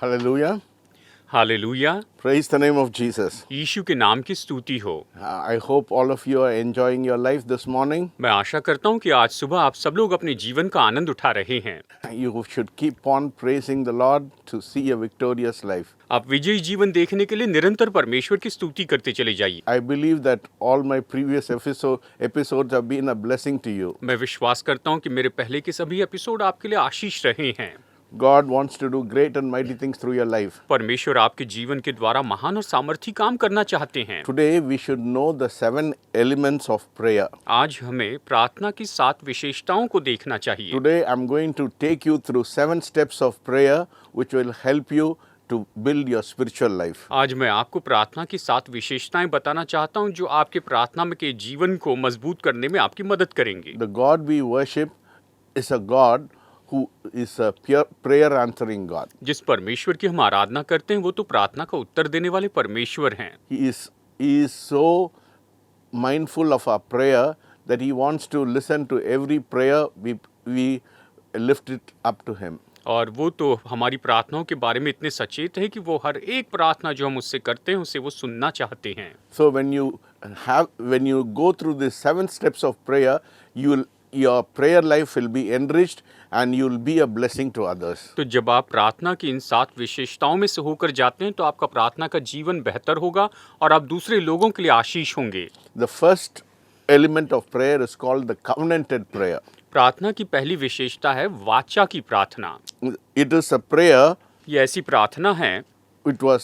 Hallelujah. Hallelujah. Praise the name of Jesus. यीशु के नाम की स्तुति हो। I hope all of you are enjoying your life this morning. मैं आशा करता हूँ कि आज सुबह आप सब लोग अपने जीवन का आनंद उठा रहे हैं। You should keep on praising the Lord to see a victorious life. आप विजयी जीवन देखने के लिए निरंतर परमेश्वर की स्तुति करते चले जाइए। I believe that all my previous episodes have been a blessing to you. मैं विश्वास करता हूँ कि मेरे पहले के सभी एपिसोड आपके लिए आशीष रहे हैं। God wants to do great and mighty things through your life. परमेश्वर आपके जीवन के द्वारा महान और सामर्थी काम करना चाहते हैं। Today we should know the 7 elements of prayer. आज हमें प्रार्थना की 7 विशेषताओं को देखना चाहिए। Today I'm going to take you through 7 steps of prayer which will help you to build your spiritual life. आज मैं आपको प्रार्थना की 7 विशेषताएं बताना चाहता हूं जो आपके प्रार्थना में के जीवन को मजबूत करने में आपकी मदद करेंगे। The God we worship is a God who is a pure prayer answering God. जिस परमेश्वर की हम आराधना करते हैं वो तो प्रार्थना का उत्तर देने वाले परमेश्वर हैं। He is so mindful of our prayer that he wants to listen to every prayer we lift it up to him. और वो तो हमारी प्रार्थनाओं के बारे में इतने सचेत है कि वो हर एक प्रार्थना जो हम उससे करते हैं उसे वो सुनना चाहते हैं। So when you go through these 7 steps of prayer, your prayer life will be enriched and you will be a blessing to others. तो जब आप प्रार्थना की इन 7 विशेषताओं में से होकर जाते हैं तो आपका प्रार्थना का जीवन बेहतर होगा और आप दूसरे लोगों के लिए आशीष होंगे। The first element of prayer is called the covenanted prayer. प्रार्थना की पहली विशेषता है वाचा की प्रार्थना। It is a prayer ये ऐसी प्रार्थना है which was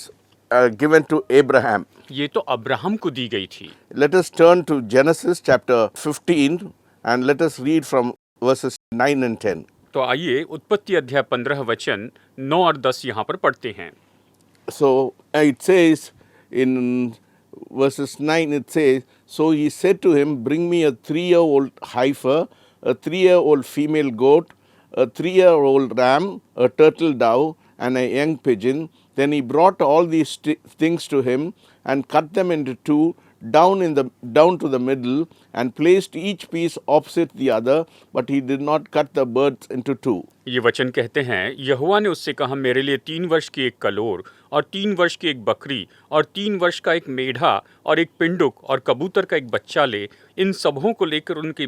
given to Abraham. ये तो अब्राहम को दी गई थी। Let us turn to Genesis chapter 15 and let us read from verses 9 and 10. तो आइए उत्पत्ति अध्याय 15 वचन 9 और 10 यहाँ पर पढ़ते हैं। So it says in verses 9, it says, So he said to him, Bring me a 3-year-old heifer, a 3-year-old female goat, a 3-year-old ram, a turtle dove, and a young pigeon. Then he brought all these things to him and cut them into two, down to the middle, and placed each piece opposite the other, but he did not cut the birds into two. ये वचन कहते हैं, यहोवा ने उससे कहा, मेरे लिए 3 वर्ष की एक कलोर और 3 वर्ष की एक बकरी और 3 वर्ष का एक मेढ़ा और एक पिंडुक और कबूतर का एक बच्चा ले। इन सबों को लेकर उसने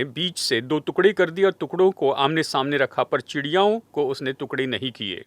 बीच से 2 टुकड़े कर दिए और टुकड़ों को आमने सामने रखा, पर चिड़ियाओं को उसने टुकड़े नहीं किए।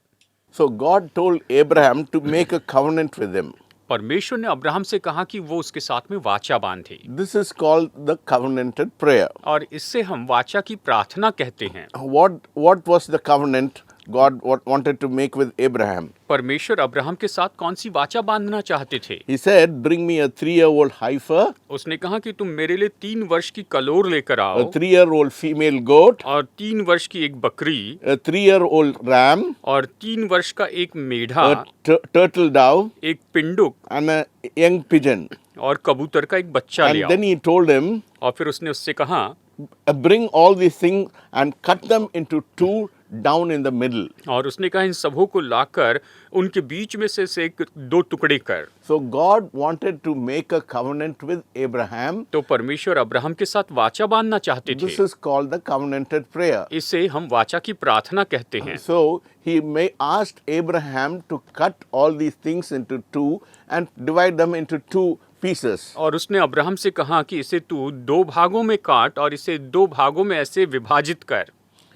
So God told Abraham to make a covenant with him. परमेश्वर ने अब्राहम से कहा कि वो उसके साथ में वाचा बांधे। This is called the covenanted prayer. और इससे हम वाचा की प्रार्थना कहते हैं। What was the covenant God wanted to make with Abraham? परमेश्वर अब्राहम के साथ कौन सी वाचा बांधना चाहते थे? He said, Bring me a 3-year-old heifer, उसने कहा कि तुम मेरे लिए 3 वर्ष की कलोर लेकर आओ, a 3-year-old female goat, और 3 वर्ष की एक बकरी, a 3-year-old ram, और 3 वर्ष का एक मेढ़ा, a turtle dove, एक पिंडुक, and a young pigeon. और कबूतर का एक बच्चा ले And आओ। then he told him, और फिर उसने उससे कहा, Bring all these things and cut them into two down in the middle. और उसने कहा इन सबों को लाकर उनके बीच में से 2 टुकड़े कर। So God wanted to make a covenant with Abraham. तो परमेश्वर अब्राहम के साथ वाचा बांधना चाहते थे। This is called the covenanted prayer. इसे हम वाचा की प्रार्थना कहते हैं। So he asked Abraham to cut all these things into two and divide them into 2 pieces. और उसने अब्राहम से कहा कि इसे तू 2 भागों में काट और इसे 2 भागों में ऐसे विभाजित कर।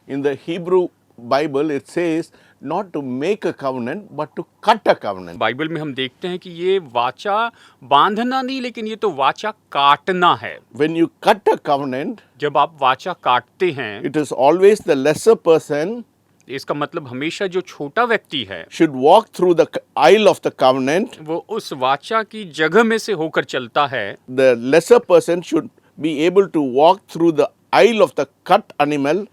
In the Hebrew Bible it says not to make a covenant but to cut a covenant. Bible में हम देखते हैं कि ये वाचा बांधना नहीं, लेकिन ये तो वाचा काटना है। When you cut a covenant, जब आप वाचा काटते हैं, it is always the lesser person इसका मतलब हमेशा जो छोटा व्यक्ति है should walk through the aisle of the covenant. वो उस वाचा की जगह में से होकर चलता है। The lesser person should be able to walk through the aisle of the cut animal.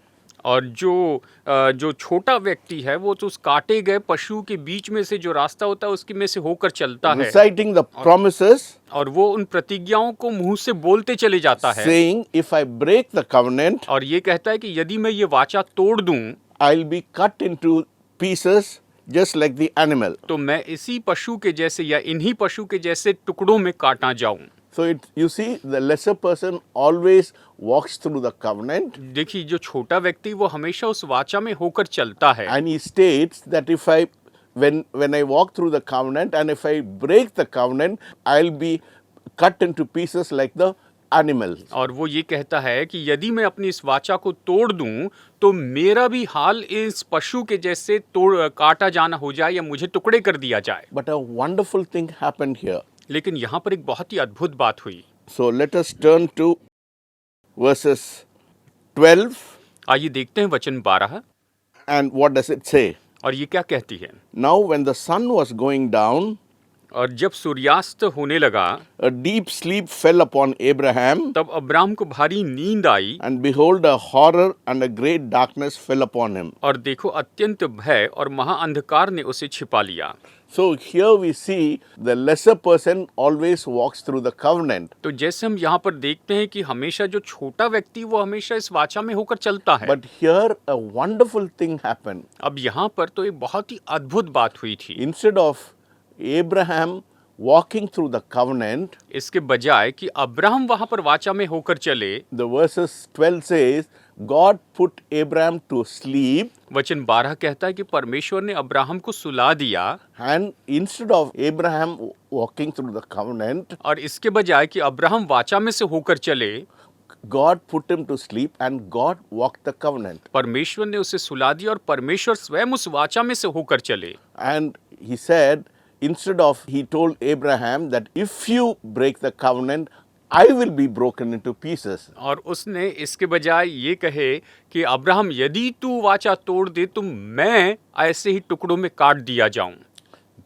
और जो छोटा व्यक्ति है वो तो उस काटे गए पशु के बीच में से जो रास्ता होता है उसके में से होकर चलता है, reciting the promises, और वो उन प्रतिज्ञाओं को मुंह से बोलते चले जाता है, saying, if I break the covenant, और ये कहता है कि यदि मैं ये वाचा तोड़ दूं I'll be cut into pieces just like the animal. तो मैं इसी पशु के जैसे या इन्हीं पशु के जैसे टुकड़ों में काटा जाऊं। So you see, the lesser person always walks through the covenant, देखिए जो छोटा व्यक्ति वो हमेशा उस वाचा में होकर चलता है and he states that if I, when I walk through the covenant, and if I break the covenant, I'll be cut into pieces like the animals. और वो ये कहता है कि यदि मैं अपनी इस वाचा को तोड़ दूं तो मेरा भी हाल इस पशु के जैसे तोड़ काटा जाना हो जाए या मुझे टुकड़े कर दिया जाए। But a wonderful thing happened here. लेकिन यहाँ पर एक बहुत ही अद्भुत बात हुई। So let us turn to verses 12, आइए देखते हैं वचन 12 and what does it say? और ये क्या कहती है। Now when the sun was going down, और जब सूर्यास्त होने लगा a deep sleep fell upon Abraham, तब अब्राम को भारी नींद आई and behold, a horror and a great darkness fell upon him. और देखो अत्यंत भय और महाअंधकार ने उसे छिपा लिया। So here we see the lesser person always walks through the covenant. तो जैसे हम यहाँ पर देखते हैं कि हमेशा जो छोटा व्यक्ति वो हमेशा इस वाचा में होकर चलता है। But here a wonderful thing happened. अब यहाँ पर तो एक बहुत ही अद्भुत बात हुई थी। Instead of Abraham walking through the covenant, इसके बजाय कि अब्राहम वहां पर वाचा में होकर चले, the verses 12 says, God put Abraham to sleep, वचन 12 कहता है कि परमेश्वर ने अब्राहम को सुला दिया and instead of Abraham walking through the covenant, और इसके बजाय कि अब्राहम वाचा में से होकर चले, God put him to sleep and God walked the covenant. परमेश्वर ने उसे सुला दिया और परमेश्वर स्वयं उस वाचा में से होकर चले। And he said, instead of, he told Abraham that if you break the covenant, I will be broken into pieces. और उसने इसके बजाय ये कहे कि अब्राहम यदि तू वाचा तोड़ दे तो मैं ऐसे ही टुकड़ों में काट दिया जाऊं।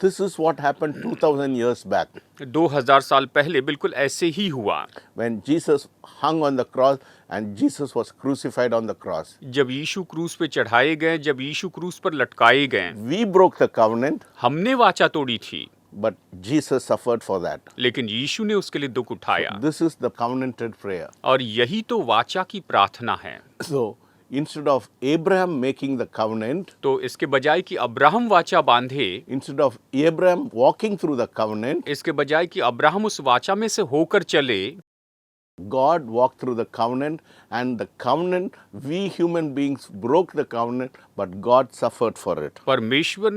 This is what happened 2000 years back 2000 साल पहले बिल्कुल ऐसे ही हुआ when Jesus hung on the cross and Jesus was crucified on the cross. जब यीशु क्रूस पे चढ़ाए गए, जब यीशु क्रूस पर लटकाए गए। We broke the covenant, हमने वाचा तोड़ी थी but Jesus suffered for that. लेकिन यीशु ने उसके लिए दुख उठाया। This is the covenanted prayer. और यही तो वाचा की प्रार्थना है। So instead of Abraham making the covenant, तो इसके बजाय कि अब्राहम वाचा बांधे, instead of Abraham walking through the covenant, इसके बजाय कि अब्राहम उस वाचा में से होकर चले, God walked through the covenant, and the covenant, we human beings broke the covenant, but God suffered for it. परमेश्वर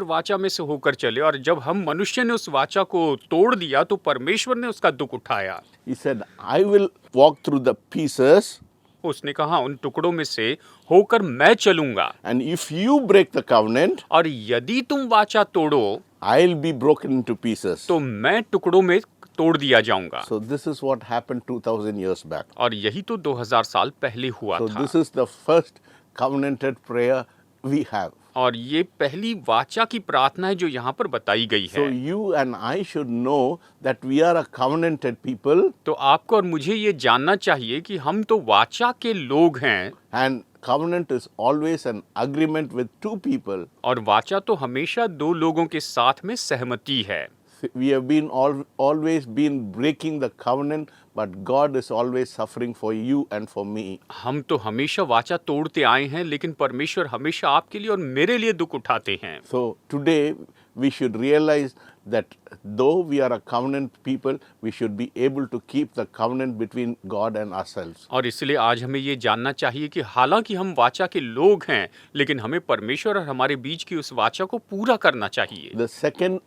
वाचा में से होकर चले और जब हम मनुष्य ने उस वाचा को तोड़ दिया तो परमेश्वर ने उसका दुख उठाया। He said, I will walk through the pieces, उसने कहा उन टुकड़ों में से होकर मैं चलूंगा, and if you break the covenant, और यदि तुम वाचा तोड़ो I'll be broken into pieces. तो मैं टुकड़ों में तोड़ दिया जाऊंगा। So this is what happened 2000 years back. और यही तो 2000 साल पहले हुआ So था। this is the first covenanted prayer we have. और ये पहली वाचा की प्रार्थना है जो यहाँ पर बताई गई So है। you and I should know that we are a covenanted people, तो आपको और मुझे ये जानना चाहिए कि हम तो वाचा के लोग हैं and covenant is always an agreement with two people. और वाचा तो हमेशा दो लोगों के साथ में सहमति है। We have been always been breaking the covenant, but God is always suffering for you and for me. हम तो हमेशा वाचा तोड़ते आए हैं लेकिन परमेश्वर हमेशा आपके लिए और मेरे लिए दुख उठाते हैं। So today we should realize that though we are a covenant people, we should be able to keep the covenant between God and ourselves. और इसलिए आज हमें ये जानना चाहिए कि हालांकि हम वाचा के लोग हैं लेकिन हमें परमेश्वर और हमारे बीच की उस वाचा को पूरा करना चाहिए। The second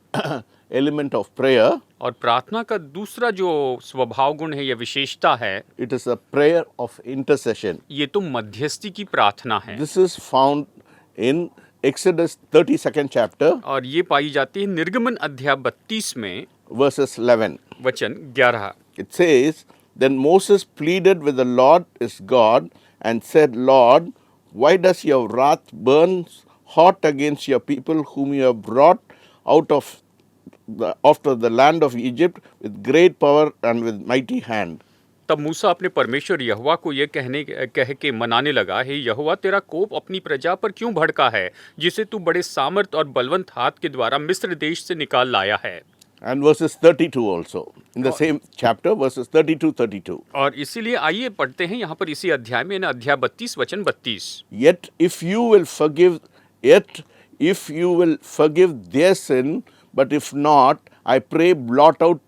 element of prayer, और प्रार्थना का दूसरा जो स्वभाव गुण है या विशेषता है, it is a prayer of intercession. ये तो मध्यस्थी की प्रार्थना है। This is found in Exodus 32nd chapter, और ये पाई जाती है निर्गमन अध्याय 32 में verses 11. वचन 11। It says, Then Moses pleaded with the Lord his God and said, Lord, why does your wrath burn hot against your people whom you have brought out of after the land of Egypt with great power and with mighty hand? तब मूसा अपने परमेश्वर यहोवा को यह कह के मनाने लगा, हे यहोवा, तेरा कोप अपनी प्रजा पर क्यों भड़का है जिसे तू बड़े सामर्थ और बलवंत हाथ के द्वारा मिस्र देश से निकाल लाया है। And verses 32 also, in the same chapter, verses 32-32. और इसीलिए आइए पढ़ते हैं यहाँ पर इसी अध्याय में, अध्याय 32 वचन 32। Yet if you will forgive their sin, but if not, I pray blot out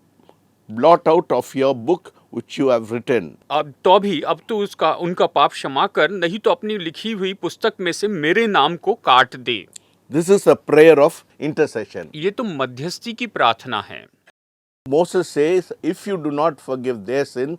blot out of your book which you have written. अब तो उसका उनका पाप क्षमा कर, नहीं तो अपनी लिखी हुई पुस्तक में से मेरे नाम को काट दे। This is a prayer of intercession. ये तो मध्यस्थी की प्रार्थना है। Moses says, if you do not forgive their sin,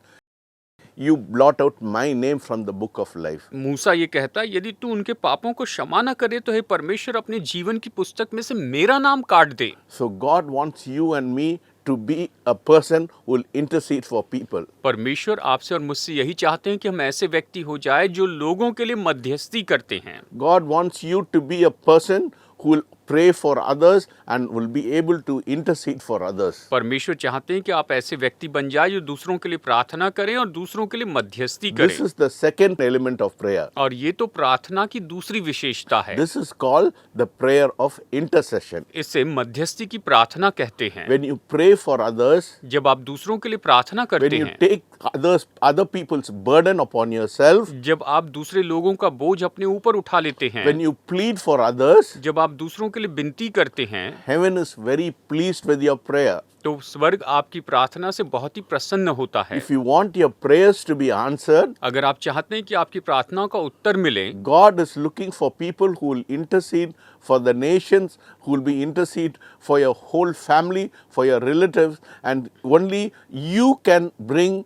you blot out my name from the book of life. मूसा ये कहता है, यदि तू उनके पापों को क्षमा न करे तो हे परमेश्वर अपने जीवन की पुस्तक में से मेरा नाम काट दे। So God wants you and me to be a person who will intercede for people. परमेश्वर आपसे और मुझसे यही चाहते हैं कि हम ऐसे व्यक्ति हो जाए जो लोगों के लिए मध्यस्थी करते हैं। God wants you to be a person who will pray for others and will be able to intercede for others. परमेश्वर चाहते हैं कि आप ऐसे व्यक्ति बन जाए जो दूसरों के लिए प्रार्थना करें और दूसरों के लिए मध्यस्थी This करें। is the second element of prayer. और ये तो प्रार्थना की दूसरी विशेषता है। This is called the prayer of intercession. इसे मध्यस्थी की प्रार्थना कहते हैं। When you pray for others, जब आप दूसरों के लिए प्रार्थना when करते you हैं, take other people's burden upon yourself, जब आप दूसरे लोगों का बोझ अपने ऊपर उठा लेते हैं, when you plead for others, जब आप दूसरों के लिए विनती करते हैं, heaven is very pleased with your prayer. तो स्वर्ग आपकी प्रार्थना से बहुत ही प्रसन्न होता है। If you want your prayers to be answered, अगर आप चाहते हैं कि आपकी प्रार्थनाओं का उत्तर मिले, God is looking for people who will intercede for the nations, who will be intercede for your whole family, for your relatives, and only you can bring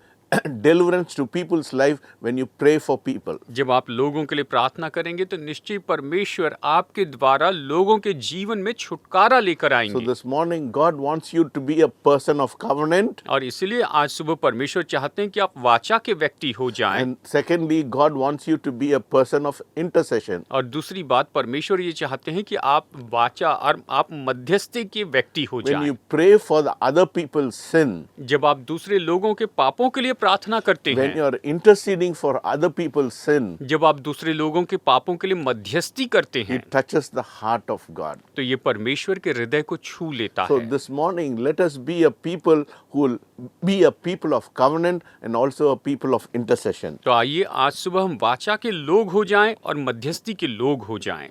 deliverance to people's life when you pray for people. जब आप लोगों के लिए प्रार्थना करेंगे तो निश्चय परमेश्वर आपके द्वारा लोगों के जीवन में छुटकारा लेकर So आएंगे। this morning God wants you to be a person of covenant, और इसलिए आज सुबह परमेश्वर चाहते हैं कि आप वाचा के व्यक्ति हो जाएं। and secondly God wants you to be a person of intercession. और दूसरी बात, परमेश्वर ये चाहते हैं कि आप वाचा और आप मध्यस्थी के व्यक्ति हो When जाएं। you pray for the other people's sin, जब आप दूसरे लोगों के पापों के लिए प्रार्थना करते when हैं, you are interceding for other people's sin, जब आप दूसरे लोगों के पापों के लिए मध्यस्थी करते हैं, it touches the heart of God. तो ये परमेश्वर के हृदय को छू लेता So है। this morning, let us be a people who will be a people of covenant and also a people of intercession. तो आइए आज सुबह हम वाचा के लोग हो जाएं और मध्यस्थी के लोग हो जाएं।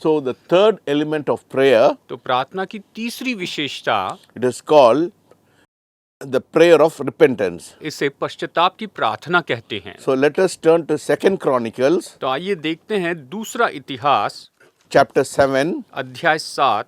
So the third element of prayer, तो प्रार्थना की तीसरी विशेषता, it is called the prayer of repentance. इसे पश्चाताप की प्रार्थना कहते हैं। So let us turn to 2 Chronicles तो आइए देखते हैं दूसरा इतिहास chapter 7 अध्याय 7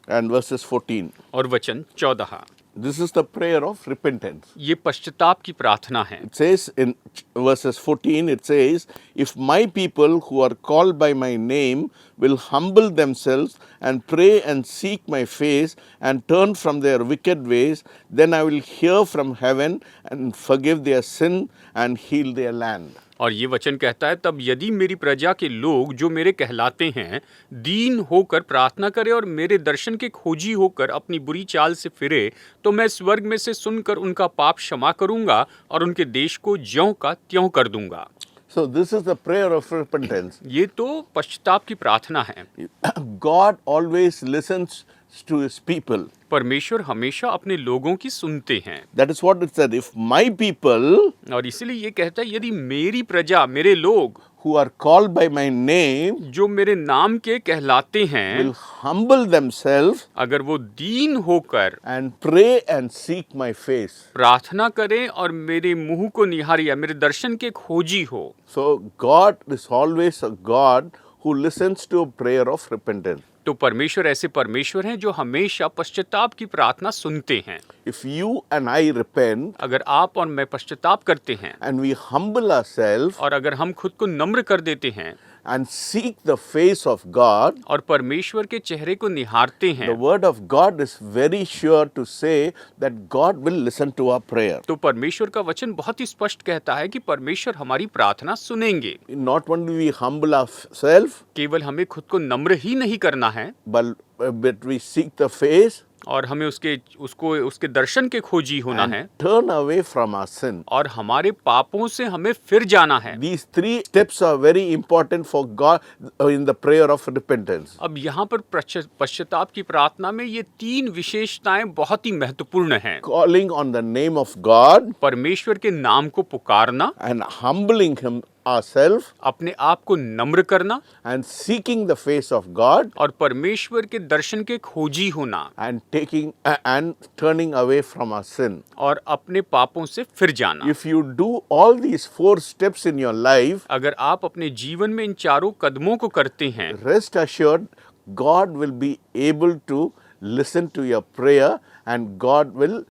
and verses 14. और वचन 14। This is the prayer of repentance. ये पश्चाताप की प्रार्थना है। It says in verses 14, it says, if my people who are called by my name will humble themselves and pray and seek my face and turn from their wicked ways, then I will hear from heaven and forgive their sin and heal their land. और ये वचन कहता है, तब यदि मेरी प्रजा के लोग जो मेरे कहलाते हैं दीन होकर प्रार्थना करे और मेरे दर्शन के खोजी होकर अपनी बुरी चाल से फिरे, तो मैं स्वर्ग में से सुनकर उनका पाप क्षमा करूंगा और उनके देश को ज्यों का त्यों कर दूंगा। So this is the prayer of repentance. ये तो पश्चाताप की प्रार्थना है। God always listens to his people. परमेश्वर हमेशा अपने लोगों की सुनते हैं। That is what it said. If my people और इसीलिए ये कहता है, यदि मेरी प्रजा, मेरे लोग who are called by my name जो मेरे नाम के कहलाते हैं, will humble themselves अगर वो दीन होकर and pray and seek my face. प्रार्थना करें और मेरे मुंह को निहारे या मेरे दर्शन के खोजी हो। So God is always a God who listens to a prayer of repentance. तो परमेश्वर ऐसे परमेश्वर हैं जो हमेशा पश्चाताप की प्रार्थना सुनते हैं। If you and I repent अगर आप और मैं पश्चाताप करते हैं and we humble ourselves और अगर हम खुद को नम्र कर देते हैं and seek the face of God, और परमेश्वर के चेहरे को निहारते हैं, the word of God is very sure to say that God will listen to our prayer. तो परमेश्वर का वचन बहुत ही स्पष्ट कहता है कि परमेश्वर हमारी प्रार्थना सुनेंगे। Not only we humble ourselves, केवल हमें खुद को नम्र ही नहीं करना है, but we seek the face और हमें उसके दर्शन के खोजी होना है and turn away from our sin. और हमारे पापों से हमें फिर जाना है। These three steps are very important for God in the prayer of repentance. अब यहाँ पर पश्चाताप की प्रार्थना में ये तीन विशेषताएं बहुत ही महत्वपूर्ण हैं। Calling on the name of God परमेश्वर के नाम को पुकारना and humbling Him ourselves अपने आप को नम्र करना and seeking the face of God और परमेश्वर के दर्शन के खोजी होना and turning away from our sin. और अपने पापों से फिर जाना। If you do all these 4 steps in your life, अगर आप अपने जीवन में इन चारों कदमों को करते हैं, rest assured God will be able to listen to your prayer and God will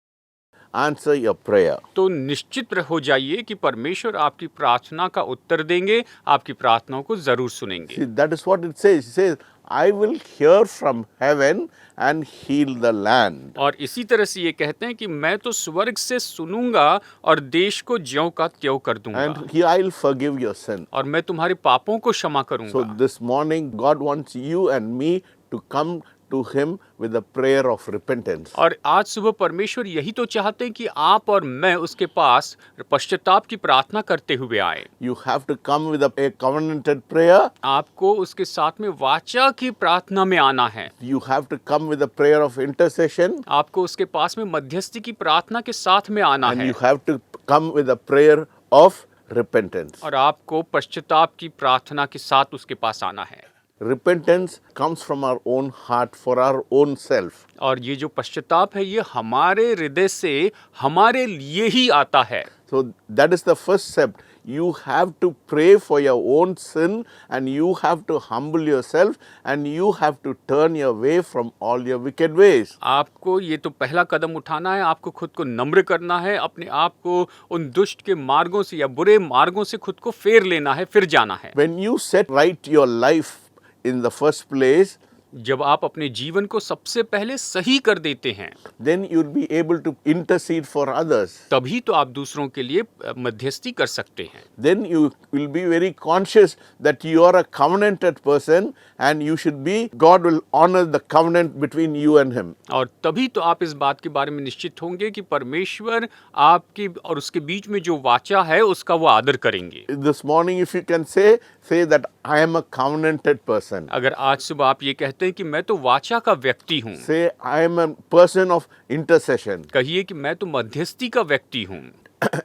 answer your prayer. तो निश्चित हो जाइए कि परमेश्वर आपकी प्रार्थना का उत्तर देंगे, आपकी प्रार्थनाओं को जरूर सुनेंगे। See, that is what it says. It says, I will hear from heaven and heal the land. और इसी तरह से ये कहते हैं कि मैं तो स्वर्ग से सुनूंगा और देश को ज्यों का त्यों कर दूंगा And I'll forgive your sin. और मैं तुम्हारे पापों को क्षमा So करूंगा। this morning, God wants you and me to come to Him with a prayer of repentance. और आज सुबह परमेश्वर यही तो चाहते हैं कि आप और मैं उसके पास पश्चाताप की प्रार्थना करते हुए आए। You have to come with a covenanted prayer. आपको उसके साथ में वाचा की प्रार्थना में आना है। You have to come with a prayer of intercession. आपको उसके पास में मध्यस्थी की प्रार्थना के साथ में आना And है you have to come with a prayer of repentance. और आपको पश्चाताप की प्रार्थना के साथ उसके पास आना है। Repentance comes from our own heart for our own self. और ये जो पश्चाताप है ये हमारे हृदय से हमारे लिए ही आता है। So that is the first step. You have to pray for your own sin and you have to humble yourself and you have to turn your way from all your wicked ways. आपको ये तो पहला कदम उठाना है, आपको खुद को नम्र करना है, अपने आप को उन दुष्ट के मार्गों से या बुरे मार्गों से खुद को फेर लेना है, फिर जाना है। When you set right your life in the first place, जब आप अपने जीवन को सबसे पहले सही कर देते हैं, then you'll be able to intercede for others. तभी तो आप दूसरों के लिए मध्यस्थी कर सकते हैं। Then you will be very conscious that you are a covenanted person and you should be, God will honor the covenant between you and Him. और तभी तो आप इस बात के बारे में निश्चित होंगे कि परमेश्वर आपकी और उसके बीच में जो वाचा है उसका वो आदर करेंगे। This morning if you can say that I am a covenanted person. अगर आज सुबह आप ये कहते हैं कि मैं तो वाचा का व्यक्ति हूँ, Say I am a person of intercession. कहिए कि मैं तो मध्यस्थी का व्यक्ति हूँ।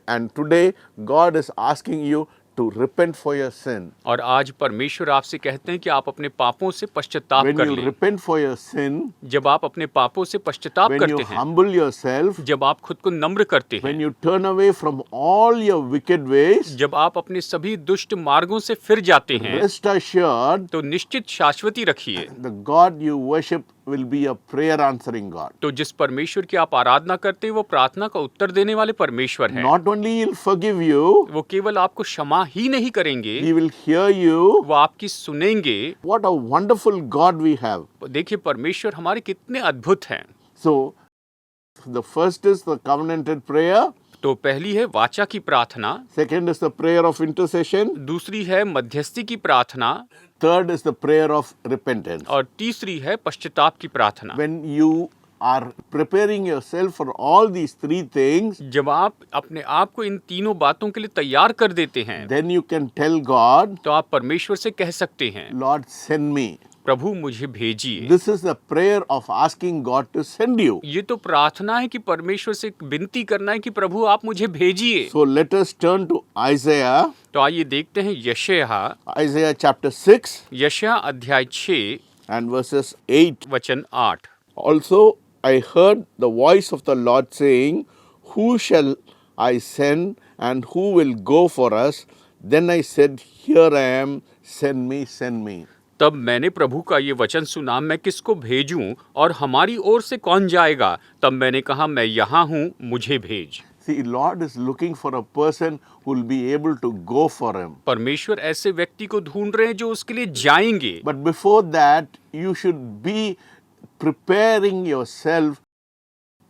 And today God is asking you to repent for your sin. और आज परमेश्वर आपसे कहते हैं कि आप अपने पापों से पश्चाताप When कर you लें। repent for your sin, जब आप अपने पापों से पश्चाताप when you करते हैं, humble yourself, जब आप खुद को नम्र करते हैं, when you turn away from all your wicked ways, जब आप अपने सभी दुष्ट मार्गों से फिर जाते हैं, rest assured तो निश्चित शाश्वती रखिए, the God you worship will be a prayer answering God. तो जिस परमेश्वर की आप आराधना करते हैं वो प्रार्थना का उत्तर देने वाले परमेश्वर हैं। Not only He'll forgive you, वो केवल आपको क्षमा ही नहीं करेंगे, He will hear you. वो आपकी सुनेंगे। What a wonderful God we have. देखिए परमेश्वर हमारे कितने अद्भुत हैं। So, the first is the covenanted prayer. तो पहली है वाचा की प्रार्थना, Second is the prayer of intercession. दूसरी है मध्यस्थी की प्रार्थना Third is the prayer of repentance. और तीसरी है पश्चाताप की प्रार्थना। When you are preparing yourself for all these 3 things, जब आप अपने आप को इन तीनों बातों के लिए तैयार कर देते हैं, then you can tell God, तो आप परमेश्वर से कह सकते हैं, Lord, send me. प्रभु मुझे भेजिए। This is the prayer of asking God to send you. ये तो प्रार्थना है कि परमेश्वर से विनती करना है कि प्रभु आप मुझे भेजिए। So let us turn to Isaiah, तो आइए देखते हैं यशायाह Isaiah chapter 6 यशायाह अध्याय 6 and verses 8. वचन 8। Also I heard the voice of the Lord saying, Who shall I send and who will go for us? Then I said, Here I am, send me, send me. तब मैंने प्रभु का ये वचन सुना, मैं किसको भेजूं और हमारी ओर से कौन जाएगा? तब मैंने कहा, मैं यहाँ हूँ, मुझे भेज। See, Lord is looking for a person who will be able to go for Him. परमेश्वर ऐसे व्यक्ति को ढूंढ रहे हैं जो उसके लिए जाएंगे। But before that, you should be preparing yourself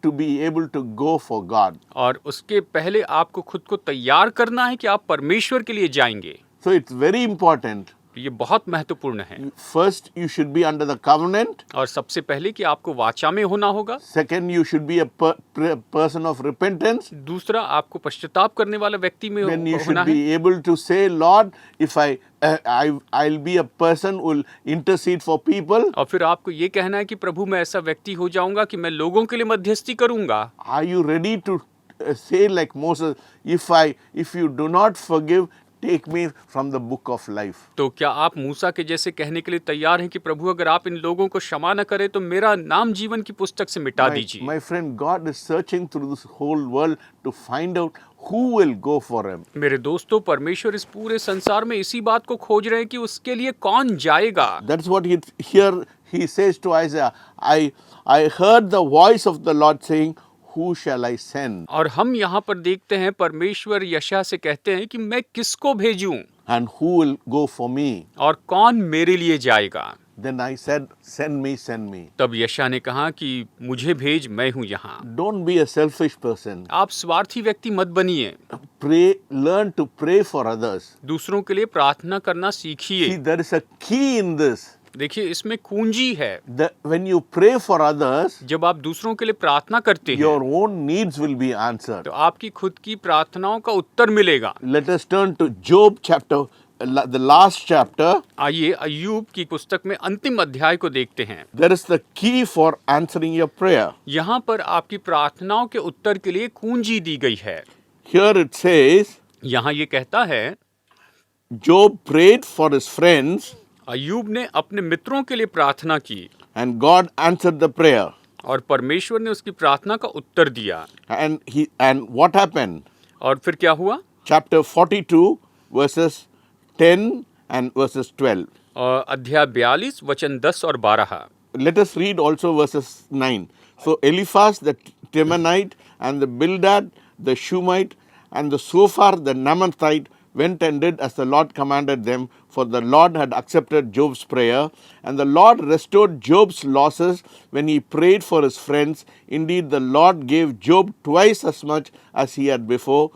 to be able to go for God. और उसके पहले आपको खुद को तैयार करना है कि आप परमेश्वर के लिए जाएंगे। So it's very important. ये बहुत महत्वपूर्ण है। First, you should be under the covenant. और सबसे पहले कि आपको वाचा में होना होगा। Second, you should be a person of repentance. दूसरा, आपको पश्चाताप करने वाला व्यक्ति में Then you होना should है। be able to say, Lord, if I'll be a person who will intercede for people. और फिर आपको ये कहना है कि प्रभु मैं ऐसा व्यक्ति हो जाऊंगा कि मैं लोगों के लिए मध्यस्थी करूंगा। Are you ready to say like Moses, if you do not forgive, take me from the book of life. तो क्या आप मूसा के जैसे कहने के लिए तैयार हैं कि प्रभु अगर आप इन लोगों को क्षमा न करें तो मेरा नाम जीवन की पुस्तक से मिटा दीजिए? My friend, God is searching through this whole world to find out who will go for him. मेरे दोस्तों, परमेश्वर इस पूरे संसार में इसी बात को खोज रहे हैं कि उसके लिए कौन जाएगा। That's what he says to Isaiah. I heard the voice of the Lord saying, who shall I send? और हम यहाँ पर देखते हैं परमेश्वर यशायाह से कहते हैं कि मैं किसको भेजूं And who will go for me? और कौन मेरे लिए जाएगा। Then I said, send me, send me. तब यशायाह ने कहा कि मुझे भेज, मैं हूँ यहाँ। Don't be a selfish person. आप स्वार्थी व्यक्ति मत बनिए। Learn to pray for others. दूसरों के लिए प्रार्थना करना सीखिए। See, there is a key in this. देखिए, इसमें कुंजी है। When you pray for others, जब आप दूसरों के लिए प्रार्थना करते हैं your own needs will be answered. तो आपकी खुद की प्रार्थनाओं का उत्तर मिलेगा। Let us turn to Job chapter, the last chapter. आइए अय्यूब की पुस्तक में अंतिम अध्याय को देखते हैं। There is the key for answering your prayer. यहाँ पर आपकी प्रार्थनाओं के उत्तर के लिए कुंजी दी गई है। Here it says, यहाँ ये कहता है, Job prayed for his friends अय्यूब ने अपने मित्रों के लिए प्रार्थना की and God answered the prayer. और परमेश्वर ने उसकी प्रार्थना का उत्तर दिया। And what happened? और फिर क्या हुआ? Chapter 42 verses 10 and verses 12. और अध्याय 42 वचन 10 और 12। Let us read also verses 9. So Eliphaz the Temanite and the Bildad the Shumite and the Sophar the Naamathite went and did as the Lord commanded them, for the Lord had accepted Job's prayer, and the Lord restored Job's losses when he prayed for his friends. Indeed, the Lord gave Job twice as much as he had before.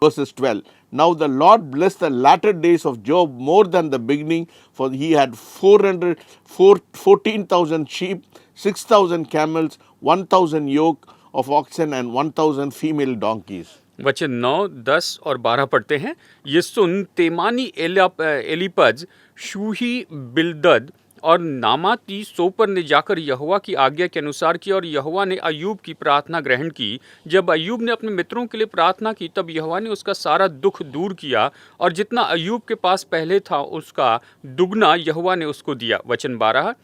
Verses 12. Now the Lord blessed the latter days of Job more than the beginning, for he had 14,000 sheep, 6,000 camels, 1,000 yoke of oxen, and 1,000 female donkeys. वचन 9, 10 और 12 पढ़ते हैं। ये सुन तेमानी एलीपज, शूही, बिल्दद और नामाती सोपर ने जाकर यहोवा की आज्ञा के अनुसार किया, और यहोवा ने अय्यूब की प्रार्थना ग्रहण की। जब अय्यूब ने अपने मित्रों के लिए प्रार्थना की तब यहोवा ने उसका सारा दुख दूर किया, और जितना अय्यूब के पास पहले था उसका दुगना यहोवा ने उसको दिया। वचन 12,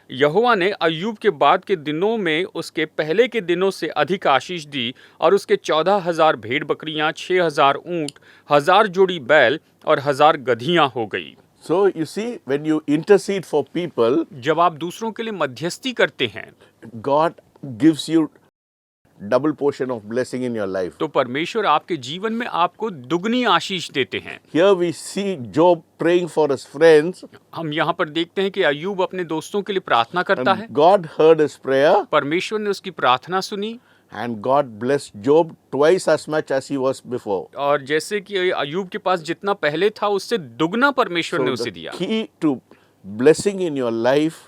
यहोवा ने अय्यूब के बाद के दिनों में उसके पहले के दिनों से अधिक आशीष दी, और उसके 14,000 भेड़ बकरियां, 6,000 ऊँट, 1,000 जोड़ी बैल और 1,000 गधियां हो गई। So you see, when you intercede for people, जब आप दूसरों के लिए मध्यस्थी करते हैं, God gives you double portion of blessing in your life. तो परमेश्वर आपके जीवन में आपको दुगनी आशीष देते हैं। Here we see Job praying for his friends. हम यहाँ पर देखते हैं कि अय्यूब अपने दोस्तों के लिए प्रार्थना करता है। God heard his prayer, परमेश्वर ने उसकी प्रार्थना सुनी, and God blessed Job twice as much as he was before. और जैसे कि अय्यूब के पास जितना पहले था उससे दुगना परमेश्वर ने उसे दिया। Key to blessing in your life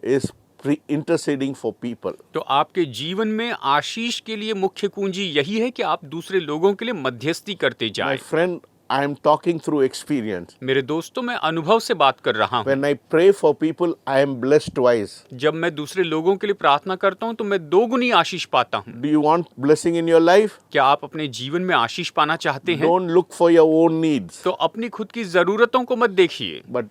is interceding for people. तो आपके जीवन में आशीष के लिए मुख्य कुंजी यही है कि आप दूसरे लोगों के लिए मध्यस्थी करते जाएं। My friend, I am talking through experience. मेरे दोस्तों, मैं अनुभव से बात कर रहा हूँ। When I pray for people, I am blessed twice. जब मैं दूसरे लोगों के लिए प्रार्थना करता हूँ तो मैं दोगुनी आशीष पाता हूँ। Do you want blessing in your life? क्या आप अपने जीवन में आशीष पाना चाहते हैं? Don't look for your own needs, तो अपनी खुद की जरूरतों को मत देखिए, but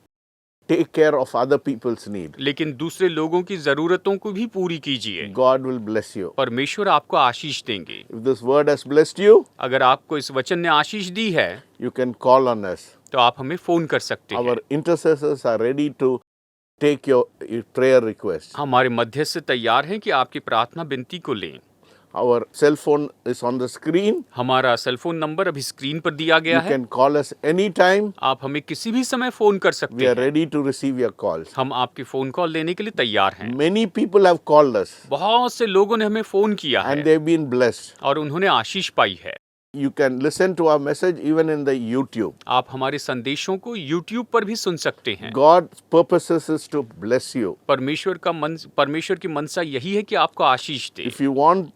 take care of other people's need. लेकिन दूसरे लोगों की जरूरतों को भी पूरी कीजिए। God will bless you. परमेश्वर आपको आशीष देंगे। If this word has blessed you, अगर आपको इस वचन ने आशीष दी है you can call on us. तो आप हमें फोन कर सकते हैं। Our intercessors are ready to take your prayer request. हमारे मध्यस्थ तैयार हैं कि आपकी प्रार्थना विनती को लें। Our cell phone is on the screen. हमारा सेल फोन नंबर अभी स्क्रीन पर दिया गया You है। can call us anytime. आप हमें किसी भी समय फोन कर सकते We are हैं। ready to receive your calls. हम आपके फोन कॉल लेने के लिए तैयार हैं। Many people have called us बहुत से लोगों ने हमें फोन किया and है they've been blessed. और उन्होंने आशीष पाई है। You can listen to our message even in the YouTube. आप हमारे संदेशों को YouTube पर भी सुन सकते हैं। God's purposes is to bless you. परमेश्वर की मनसा यही है कि आपको आशीष दे। If you want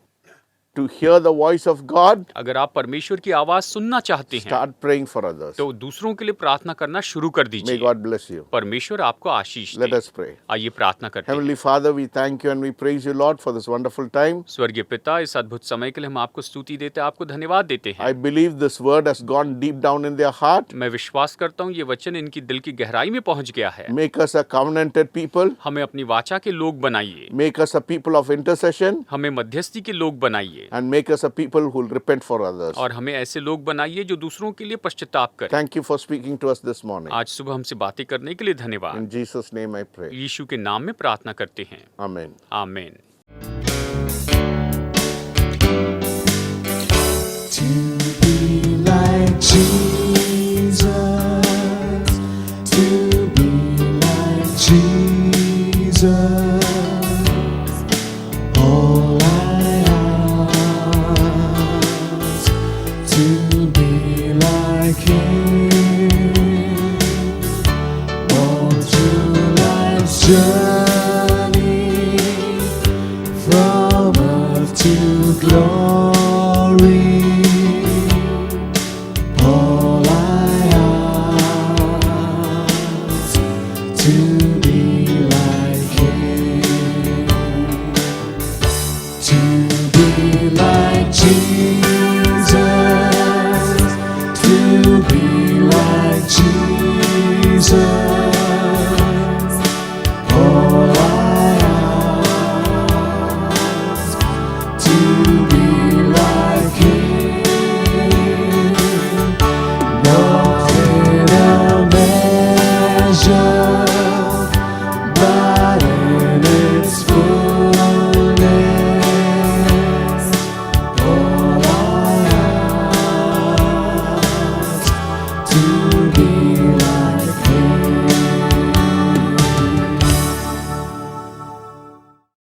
to hear the voice of God, अगर आप परमेश्वर की आवाज सुनना चाहते हैं start praying for others. तो दूसरों के लिए प्रार्थना करना शुरू कर May दीजिए। God bless you. परमेश्वर आपको आशीष Let दे। us pray. आइए प्रार्थना करते हैं। Heavenly Father, we thank you and we praise you, Lord, for this wonderful time. स्वर्गीय पिता, इस अद्भुत समय के लिए हम आपको स्तुति देते हैं, आपको धन्यवाद देते हैं। I believe this word has gone deep down in their heart. मैं विश्वास करता हूँ ये वचन इनकी दिल की गहराई में पहुंच गया है। Make us a covenanted people. हमें अपनी वाचा के लोग बनाइए, Make us a people of intercession. हमें मध्यस्थी के लोग बनाइए And make us a people who will repent for others. और हमें ऐसे लोग बनाइए जो दूसरों के लिए पश्चाताप करें। Thank you for speaking to us this morning. आज सुबह हमसे बातें करने के लिए धन्यवाद। In Jesus' name I pray. यीशु के नाम में प्रार्थना करते हैं, Amen. आमीन। To be like Jesus, to be like Jesus, all I ask, to be like Him, all through life's journey, from earth to glory. All I ask, to be like Him, to be like Jesus, to be like Jesus. All I ask, to